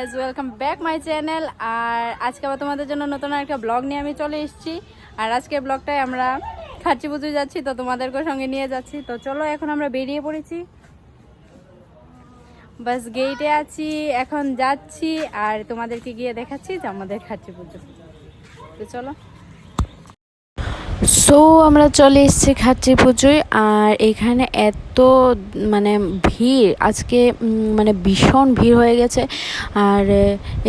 Guys, welcome back my channel. আর আজকে আবার তোমাদের জন্য নতুন একটা ব্লগ নিয়ে আমি চলে এসেছি। আর আজকের ব্লগটায় আমরা খাচ্ছি পুজো যাচ্ছি, তো তোমাদেরকে সঙ্গে নিয়ে যাচ্ছি। তো চলো, এখন আমরা বেরিয়ে পড়েছি, বাস গেটে আছি, এখন যাচ্ছি আর তোমাদেরকে গিয়ে দেখাচ্ছি যে আমাদের খাচ্ছি পুজো। তো চলো। সো আমরা চলে এসেছি খাচ্ছি পুজোয়। আর এখানে এত ভিড় আজকে, ভীষণ ভিড় হয়ে গেছে। আর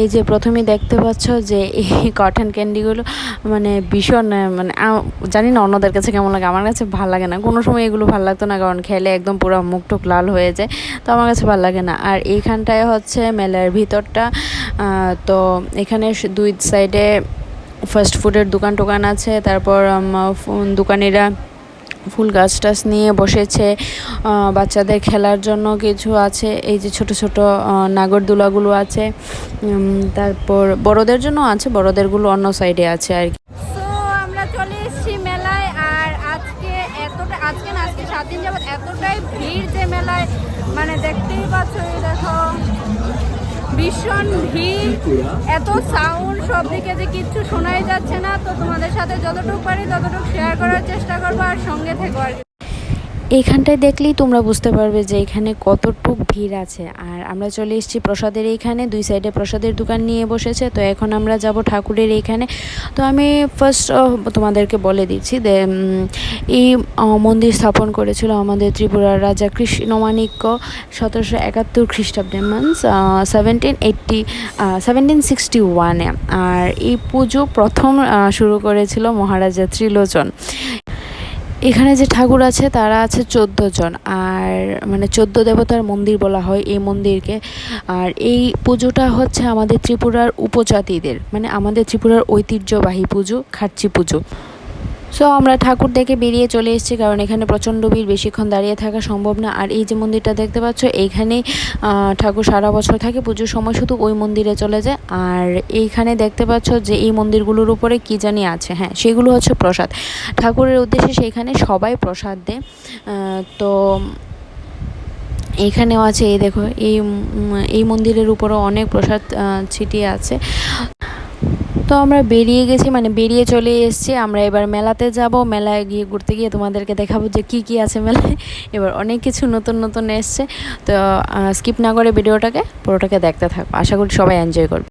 এই যে প্রথমেই দেখতে পাচ্ছ যে এই কটন ক্যান্ডিগুলো ভীষণ জানি না অন্যদের কাছে কেমন লাগে, আমার কাছে ভালো লাগে না। কোনো সময় এগুলো ভালো লাগতো না, কারণ খেলে একদম পুরো মুখ টুক লাল হয়ে যায়, তো আমার কাছে ভালো লাগে না। আর এইখানটায় হচ্ছে মেলার ভিতরটা, তো এখানে দুই সাইডে ফাস্ট ফুডের দোকান আছে। তারপর দোকানিরা ফুল গাছ টাছ নিয়ে বসেছে, বাচ্চাদের খেলার জন্য কিছু আছে। এই যে ছোট ছোট নাগরদোলাগুলো আছে, তারপর বড়দের জন্য আছে, বড়দেরগুলো অন্য সাইডে আছে আর কি। তো আমরা চলে এসেছি মেলায়। আর আজকে আজকে 7 দিন যাবত এতটাই ভিড় যে মেলায়, দেখতেই পাচ্ছ, এই দেখো ভীষণ ভিড়, এত সাউন্ড, সব দিকে যে কিচ্ছু শোনাই যাচ্ছে না। তো তোমাদের সাথে যতটুকু পারি ততটুকু শেয়ার করার চেষ্টা করবো, আর সঙ্গে থেকো আর কি। এইখানটায় দেখলেই তোমরা বুঝতে পারবে যে এখানে কতটুক ভিড় আছে। আর আমরা চলে এসেছি প্রসাদের এইখানে, দুই সাইডে প্রসাদের দোকান নিয়ে বসেছে। তো এখন আমরা যাব ঠাকুরের এইখানে। তো আমি ফার্স্ট তোমাদেরকে বলে দিচ্ছি যে এই মন্দির স্থাপন করেছিল আমাদের ত্রিপুরার রাজা কৃষ্ণমাণিক্য 1771 খ্রিস্টাব্দে, 1761-এ। আর এই পুজো প্রথম শুরু করেছিল মহারাজা ত্রিলোচন। এখানে যে ঠাকুর আছে তারা আছে 14 জন। আর 14 দেবতার মন্দির বলা হয় এই মন্দিরকে। আর এই পুজোটা হচ্ছে আমাদের ত্রিপুরার উপজাতিদের, আমাদের ত্রিপুরার ঐতিহ্যবাহী পুজো, খাচ্ছি পুজো। সো আমরা ঠাকুর দেখে বেরিয়ে চলে এসেছি, কারণ এখানে প্রচণ্ড ভিড়, বেশিক্ষণ দাঁড়িয়ে থাকা সম্ভব না। আর এই যে মন্দিরটা দেখতে পাচ্ছ, এইখানেই ঠাকুর সারা বছর থাকে, পুজোর সময় শুধু ওই মন্দিরে চলে যায়। আর এইখানে দেখতে পাচ্ছ যে এই মন্দিরগুলোর উপরে কী জানি আছে, হ্যাঁ সেগুলো হচ্ছে প্রসাদ। ঠাকুরের উদ্দেশ্যে সেইখানে সবাই প্রসাদ দেয়। তো এইখানেও আছে, এই দেখো এই মন্দিরের উপরেও অনেক প্রসাদ ছিটিয়ে আছে। তো আমরা বেরিয়ে গেছি, বেরিয়ে চলে এসেছি। আমরা এবার মেলাতে যাব। মেলায় গিয়ে ঘুরতে গিয়ে তোমাদেরকে দেখাবো যে কী আছে মেলায়। এবার অনেক কিছু নতুন এসছে। তো স্কিপ না করে ভিডিওটাকে পুরোটাকে দেখতে থাকবো, আশা করি সবাই এনজয় করবে।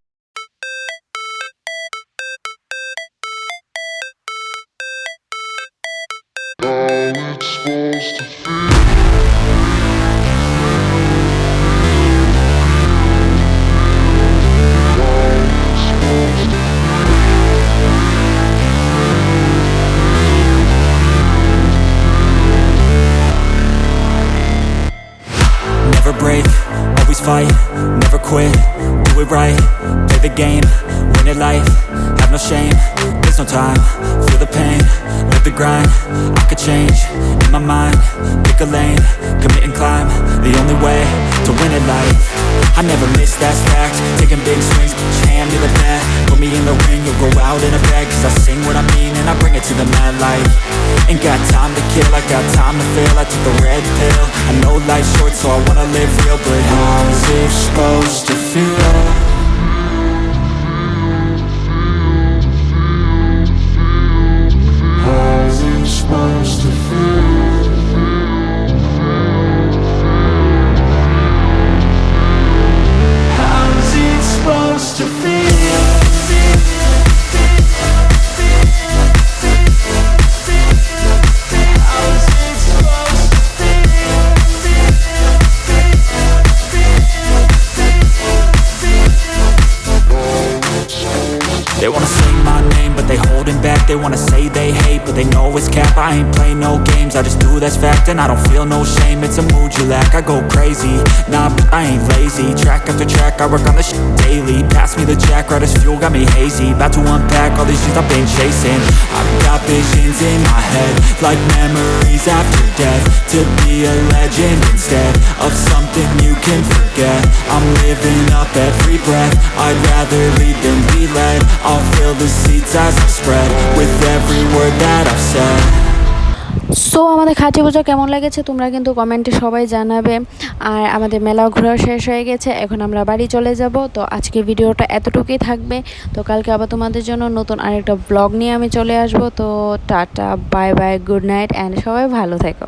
Never break, always fight, never quit, do it right, play the game, win it life, have no shame, there's no time, feel the pain, live the grind, I could change, in my mind, pick a lane, commit and climb, the only way to win it life. I never miss, that's fact, taking big swings, put your hand to the bat, put me in the ring, you'll go out in a bag, cause I sing what I mean and I bring it to the mad light. Ain't got time to kill, I got time to feel, I took the red pill, I know life's short so I wanna live real, but how's it supposed to feel? How's it supposed to feel? How's it supposed to feel? They wanna say my name, but they holding back. They wanna say they hate, but they know it's cap. I ain't play no games, I just do that's fact. And I don't feel no shame, it's a mood you lack. I go crazy, nah, but I ain't lazy. Track after track, I work on this shit daily. Pass me the jack, right as fuel, got me hazy. About to unpack all these things I've been chasing. I've got visions in my head, like memories after death. To be a legend instead of something you can forget. I'm living up every breath, I'd rather lead than be led. I'll fill the seats as I spread with every word that I've said. So আমাদের খাঁটি পূজা কেমন লেগেছে তোমরা কিন্তু কমেন্টে সবাই জানাবে। আর আমাদের মেলাও ঘোরা শেষ হয়ে গেছে, এখন আমরা বাড়ি চলে যাব। তো আজকে ভিডিওটা এতটুকুই থাকবে। তো কালকে আবার তোমাদের জন্য নতুন আরেকটা ব্লগ নিয়ে আমি চলে আসব। তো tata, bye bye, good night and সবাই ভালো থেকো।